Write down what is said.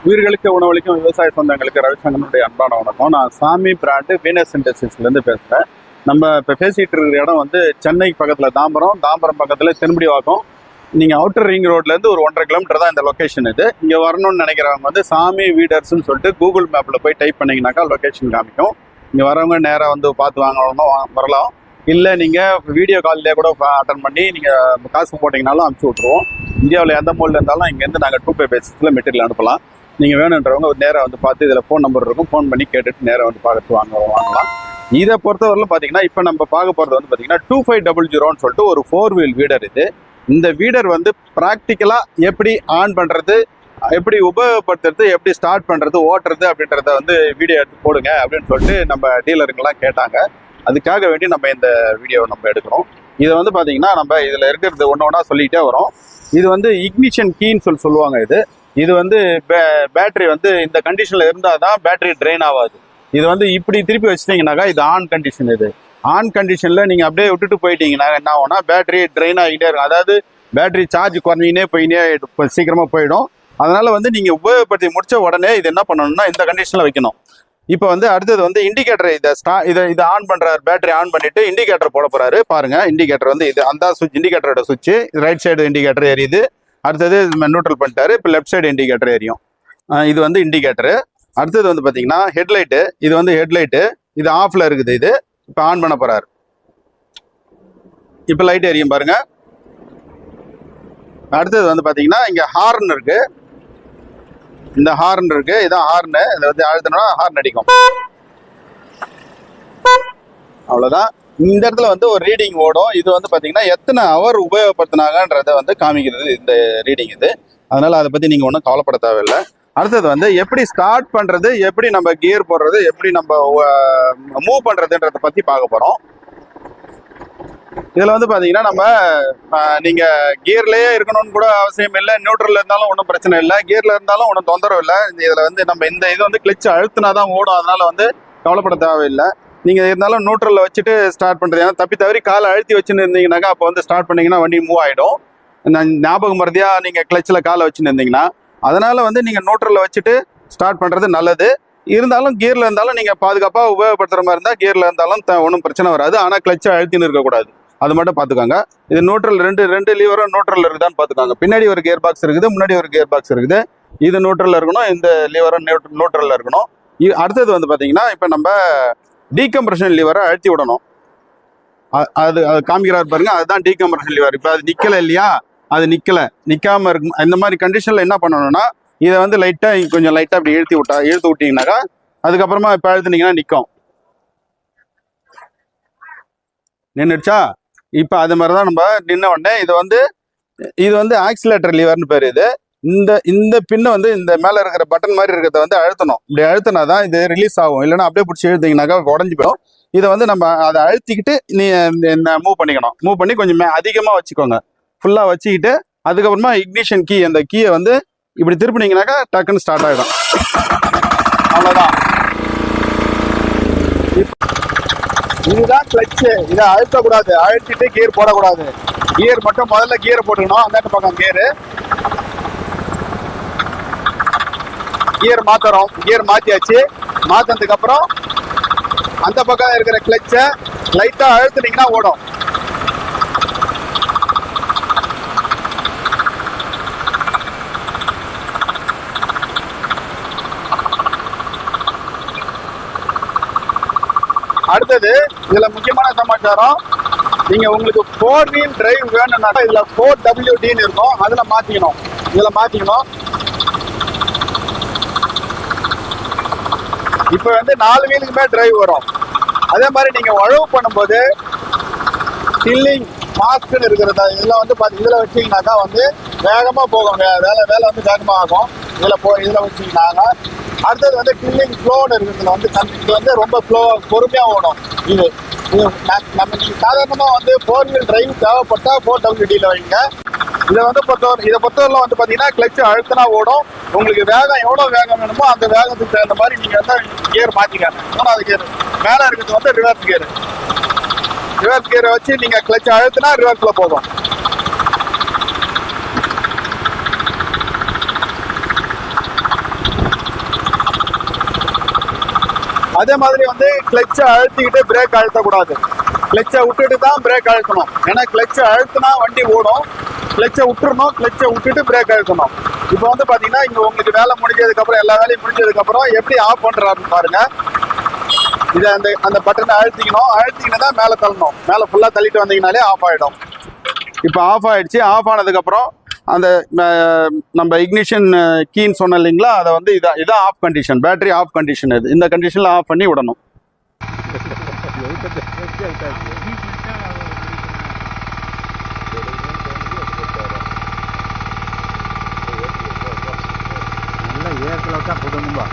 உயிர்களுக்கு உணவளிக்கும் விவசாய சொந்தங்களுக்கு ரவிசங்கரனுடைய அன்பான வணக்கம். நான் சாமி பிராண்டு வீனஸ் இண்டஸ்ட்ரீஸ்லேருந்து பேசுகிறேன். நம்ம இப்போ பேசிகிட்டு இருக்கிற இடம் வந்து சென்னை பக்கத்தில் தாம்பரம் பக்கத்தில் தென்முடிவாக்கம். நீங்கள் அவுட்டர் ரிங் ரோட்லேருந்து ஒரு 1.5 கிலோமீட்டர் தான் இந்த லொக்கேஷன். இது இங்கே வரணும்னு நினைக்கிறவங்க வந்து சாமி வீடர்ஸ்ன்னு சொல்லிட்டு கூகுள் மேப்பில் போய் டைப் பண்ணிங்கனாக்கா லொக்கேஷன் காமிக்கும். இங்கே வரவங்க நேராக வந்து பார்த்து வாங்கணும்னா வரலாம். இல்லை நீங்கள் வீடியோ கால்லேயே கூட அட்டன் பண்ணி நீங்கள் காசு போட்டிங்கனாலும் அனுப்பிச்சி விட்ருவோம். இந்தியாவில் எந்த மூலையில் இருந்தாலும் இங்கேருந்து நாங்கள் 2 பே பேசிஸில் மெட்டீரியல் அனுப்பலாம். நீங்கள் வேணுன்றவங்க நேராக வந்து பார்த்து இதில் ஃபோன் நம்பர் இருக்கும், ஃபோன் பண்ணி கேட்டுட்டு நேராக வந்து பார்த்து வாங்கலாம். இதை பொறுத்தவரையிலும் பார்த்தீங்கன்னா இப்போ நம்ம பார்க்க போகிறது வந்து பார்த்தீங்கன்னா 2500 சொல்லிட்டு ஒரு 4 வீல் வீடர். இந்த வீடர் வந்து ப்ராக்டிக்கலாக எப்படி ஆன் பண்ணுறது, எப்படி உபயோகப்படுத்துறது, எப்படி ஸ்டார்ட் பண்ணுறது, ஓட்டுறது அப்படின்றத வந்து வீடியோ எடுத்து போடுங்க அப்படின்னு சொல்லிட்டு நம்ம டீலருங்கெல்லாம் கேட்டாங்க. அதுக்காக வேண்டி நம்ம இந்த வீடியோவை நம்ம எடுக்கிறோம். இதை வந்து பார்த்தீங்கன்னா நம்ம இதில் இருக்கிறது ஒன்று ஒன்றா சொல்லிகிட்டே வரோம். இது வந்து இக்னிஷன் கீன்னு சொல்லுவாங்க. இது வந்து பேட்டரி வந்து இந்த கண்டிஷனில் இருந்தால் தான் பேட்டரி ட்ரெயின் ஆகாது. இது வந்து இப்படி திருப்பி வச்சிட்டிங்கனாக்கா இது ஆன் கண்டிஷன். இது ஆன் கண்டிஷனில் நீங்கள் அப்படியே விட்டுட்டு போயிட்டீங்கன்னா என்ன ஆகும்னா பேட்டரி ட்ரெயின் ஆகிட்டே இருக்கும். அதாவது பேட்டரி சார்ஜ் குறைஞ்சினே சீக்கிரமாக போயிடும். அதனால் வந்து நீங்கள் உபயோகப்படுத்தி முடிச்ச உடனே இது என்ன பண்ணணும்னா இந்த கண்டிஷனில் வைக்கணும். இப்போ வந்து அடுத்தது வந்து இண்டிகேட்டர் இதை ஆன் பண்ணுறாரு. பேட்டரி ஆன் பண்ணிவிட்டு இண்டிகேட்டர் போட போகிறாரு. பாருங்கள், இண்டிகேட்டர் வந்து இது அந்த சுவிட்ச், இண்டிகேட்டரோட சுவிட்சு. ரைட் சைடு இண்டிகேட்டர் எரியுது. அடுத்தது நியூட்ரல் பண்ணிட்டாரு. இப்போ லெஃப்ட் சைடு இண்டிகேட்டர் எரியும். இது வந்து இண்டிகேட்டரு. அடுத்தது வந்து பார்த்தீங்கன்னா ஹெட்லைட்டு. இது வந்து ஹெட்லைட்டு. இது ஆஃபில் இருக்குது. இது இப்போ ஆன் பண்ண போகிறாரு. இப்போ லைட் எரியும் பாருங்க. அடுத்தது வந்து பார்த்தீங்கன்னா இங்கே ஹார்ன் இருக்கு. இந்த ஹார்ன் இருக்கு. இதான் ஹார்னு. இதை வந்து அழுத்தினா ஹார்ன் அடிக்கும். அவ்வளோதான். இந்த இடத்துல வந்து ஒரு ரீடிங் ஓடும். இது வந்து பார்த்தீங்கன்னா எத்தனை ஹவர் உபயோகப்படுத்தினாங்கன்றதை வந்து காமிக்கிறது இந்த ரீடிங். அதனால அதை பற்றி நீங்கள் ஒன்றும் கவலைப்பட தேவையில்லை. அடுத்தது வந்து எப்படி ஸ்டார்ட் பண்ணுறது, எப்படி நம்ம கியர் போடுறது, எப்படி நம்ம மூவ் பண்ணுறதுன்றதை பற்றி பார்க்க போகிறோம். இதில் வந்து பார்த்தீங்கன்னா நம்ம நீங்கள் கியர்லேயே இருக்கணும்னு கூட அவசியம் இல்லை. நியூட்ரலில் இருந்தாலும் ஒன்றும் பிரச்சனை இல்லை. கியரில் இருந்தாலும் ஒன்றும் தொந்தரவு இல்லை. இதில் வந்து நம்ம இது வந்து கிளச்சு அழுத்தினா தான் ஓடும். அதனால வந்து கவலைப்பட தேவையில்லை. நீங்கள் இருந்தாலும் நியூட்ரலில் வச்சுட்டு ஸ்டார்ட் பண்ணுறது. ஏன்னா தப்பி தவறி காலை அழுத்தி வச்சுன்னு இருந்தீங்கன்னாக்கா அப்போ வந்து ஸ்டார்ட் பண்ணிங்கன்னா வண்டி மூவ் ஆகிடும். ஞாபகம் மறதியாக நீங்கள் கிளச்சில் காலை வச்சுன்னு இருந்தீங்கன்னா அதனால் வந்து நீங்கள் நியூட்ரலில் வச்சுட்டு ஸ்டார்ட் பண்ணுறது நல்லது. இருந்தாலும் கியரில் இருந்தாலும் நீங்கள் பாதுகாப்பாக உபயோகப்படுத்துகிற மாதிரி இருந்தால் கியரில் இருந்தாலும் ஒன்றும் பிரச்சனை வராது. ஆனால் கிளச்சை அழுத்தின்னு இருக்கக்கூடாது. அது மட்டும் பார்த்துக்கோங்க. இது நியூட்ரல் ரெண்டு லீவரும் நியூட்ரலில் இருக்குதான்னு பார்த்துக்கோங்க. பின்னாடி ஒரு கியர் பாக்ஸ் இருக்குது, முன்னாடி ஒரு கியர் பாக்ஸ் இருக்குது. இது நியூட்ரலில் இருக்கணும், இந்த லீவரும் நியூட்ரலில் இருக்கணும். அடுத்தது வந்து பார்த்தீங்கன்னா இப்போ நம்ம டீகம்ப்ரஷன் லீவரை அழுத்தி விடணும். அது காமிக்கிறார் பாருங்க, அதுதான் டீகம்ப்ரஷன் லீவர். இப்போ அது நிற்கலை இல்லையா, அது நிற்காம இருக்கும். இந்த மாதிரி கண்டிஷனில் என்ன பண்ணணும்னா இதை வந்து கொஞ்சம் லைட்டாக இப்படி இழுத்து விட்டீங்கன்னாக்கா அதுக்கப்புறமா இப்போ அழுத்துனீங்கன்னா நிற்கும். நின்றுச்சா? இப்போ அது மாதிரி தான் நம்ம நின்ன உடனே இது வந்து ஆக்சிலேட்டர் லீவர்னு பேர். இந்த பின்னை வந்து இந்த மேலே இருக்கிற பட்டன் மாதிரி இருக்கிறத வந்து அழுத்தணும். இப்படி அழுத்தினா தான் இது ரிலீஸ் ஆகும். இல்லைன்னா அப்படியே பிடிச்சி இழுத்தீங்கன்னாக்கா உடஞ்சி போயிடும். இதை வந்து நம்ம அதை அழுத்திக்கிட்டு மூவ் பண்ணிக்கணும். மூவ் பண்ணி கொஞ்சம் அதிகமாக வச்சுக்கோங்க. ஃபுல்லாக வச்சுக்கிட்டு அதுக்கப்புறமா இக்னிஷன் கீ, அந்த கீயை வந்து இப்படி திருப்பினீங்கன்னாக்கா டக்குன்னு ஸ்டார்ட் ஆகிடும். அவ்வளோதான். இதுதான் கிளச்சு. இதை அழுத்தக்கூடாது. அழுத்திட்டு கியர் போடக்கூடாது. கியர் மட்டும் முதல்ல கியரை போட்டுக்கணும். அந்த பக்கம் கியர் மாற்றுறோம். கியர் மாற்றியாச்சு. மாற்றினதுக்கு அப்புறம் அந்த பக்கம் இருக்கிற கிளச்சை லைட்டாக அழுத்துனீங்கன்னா ஓடும். அடுத்தது இதுல முக்கியமான சமாச்சாரம், நீங்க உங்களுக்கு 4 வீல் டிரைவ் வேணும்னாக்கா இதுல 4WDன்னு இருக்கும். இதுல மாத்திக்கணும். இப்ப வந்து 4 வீலுக்குமே டிரைவ் வரும். அதே மாதிரி நீங்க உழவு பண்ணும்போது டில்லிங் மாஸ்க்னு இருக்கிறதா இதெல்லாம் வந்து இதுல வச்சீங்கன்னாக்கா வந்து வேகமா போகும். வேலை வந்து வேகமா ஆகும். இதுல வச்சீங்கன்னாக்கா. அடுத்தது வந்து டில்லிங் ஃப்ளோன்னு இருக்கிறதுல வந்து இது வந்து ரொம்ப ஃப்ளோவாக பொறுமையாக ஓடும். இது நம்ம நீங்கள் சாதாரணமாக வந்து 4 வீல் டிரைவ் தேவைப்பட்டால் 4WDயில் வைங்க. இதை பொறுத்தவரையில் வந்து பார்த்தீங்கன்னா கிளச்சு அழுத்தினா ஓடும். உங்களுக்கு வேகம் எவ்வளோ வேகம் வேணுமோ அந்த வேகத்துக்கு தகுந்த மாதிரி நீங்கள் வந்து கியர் மாற்றிக்காங்க. 3வது கியர் மேலே இருக்கிறது வந்து ரிவர்ஸ் கியரை வச்சு நீங்கள் கிளச்சு அழுத்தினா ரிவர்ஸில் போகும். அதே மாதிரி வந்து கிளச்சை அழுத்திக்கிட்டு பிரேக் அழுத்தக்கூடாது. கிளச்சை விட்டுட்டு தான் பிரேக் அழுத்தணும். ஏன்னா கிளச்சை அழுத்தினா வண்டி ஓடும். கிளச்சை விட்டுறணும், கிளச்சை விட்டுட்டு பிரேக் அழுத்தணும். இப்போ வந்து பாத்தீங்கன்னா இங்க உங்களுக்கு வேலை முடிஞ்சதுக்கப்புறம், எல்லா வேலையும் முடிஞ்சதுக்கப்புறம் எப்படி ஆஃப் பண்றாருன்னு பாருங்க. இதை அந்த பட்டனை அழுத்திக்கணும். அழுத்திக்கிட்டு தான் மேலே தள்ளணும். மேலே ஃபுல்லாக தள்ளிட்டு வந்தீங்கனாலே ஆஃப் ஆகிடும். இப்போ ஆஃப் ஆகிடுச்சு. ஆஃப் ஆனதுக்கப்புறம் அந்த நம்ம இக்னிஷன் கீன்னு சொன்னோம் இல்லைங்களா, அதை வந்து இதான் off condition, battery off condition. இது இந்த கண்டிஷனில் ஆஃப் பண்ணி விடணும். நல்லா ஏற்கனவே தான் போடணும்பா.